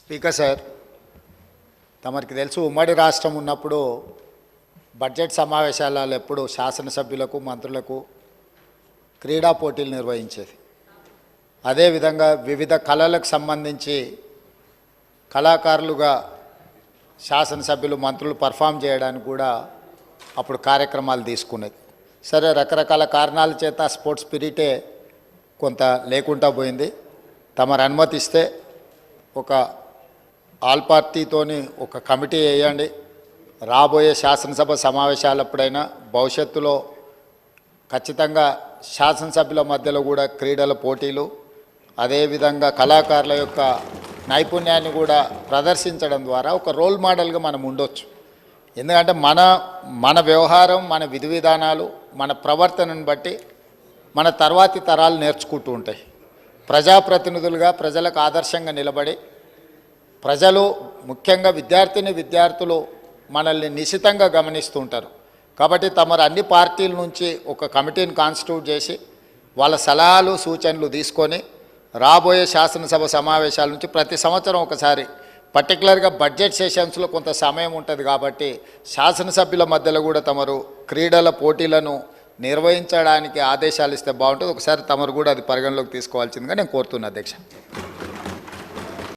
Speaker sir, తమరికి తెలుసు ఉమ్మడి రాష్ట్రం ఉన్నప్పుడు బడ్జెట్ సమావేశాలలో ఎప్పుడు శాసనసభ్యులకు మంత్రులకు క్రీడా పోటీలు నిర్వహించేది. అదేవిధంగా వివిధ కళలకు సంబంధించి కళాకారులుగా శాసనసభ్యులు మంత్రులు పర్ఫామ్ చేయడానికి కూడా అప్పుడు కార్యక్రమాలు తీసుకునేది. సరే, రకరకాల కారణాల చేత స్పోర్ట్స్ స్పిరిటే కొంత లేకుండా పోయింది. తమరు అనుమతిస్తే ఒక ఆల్ పార్టీతోని ఒక కమిటీ వేయండి. రాబోయే శాసనసభ సమావేశాలప్పుడైనా భవిష్యత్తులో ఖచ్చితంగా శాసనసభ్యుల మధ్యలో కూడా క్రీడల పోటీలు, అదేవిధంగా కళాకారుల యొక్క నైపుణ్యాన్ని కూడా ప్రదర్శించడం ద్వారా ఒక రోల్ మోడల్గా మనం ఉండొచ్చు. ఎందుకంటే మన వ్యవహారం, మన విధి విధానాలు, మన ప్రవర్తనను బట్టి మన తర్వాతి తరాలు నేర్చుకుంటూ ఉంటాయి. ప్రజాప్రతినిధులుగా ప్రజలకు ఆదర్శంగా నిలబడి ప్రజలు, ముఖ్యంగా విద్యార్థులు మనల్ని నిశితంగా గమనిస్తూ ఉంటారు. కాబట్టి తమరు అన్ని పార్టీల నుంచి ఒక కమిటీని కాన్స్టిట్యూట్ చేసి వాళ్ళ సలహాలు సూచనలు తీసుకొని రాబోయే శాసనసభ సమావేశాల నుంచి ప్రతి సంవత్సరం ఒకసారి, పర్టికులర్గా బడ్జెట్ సెషన్స్లో కొంత సమయం ఉంటుంది కాబట్టి శాసనసభ్యుల మధ్యలో కూడా తమరు క్రీడల పోటీలను నిర్వహించడానికి ఆదేశాలు ఇస్తే బాగుంటుంది. ఒకసారి తమరు కూడా అది పరిగణలోకి తీసుకోవాల్సిందిగా నేను కోరుతున్నా అధ్యక్ష.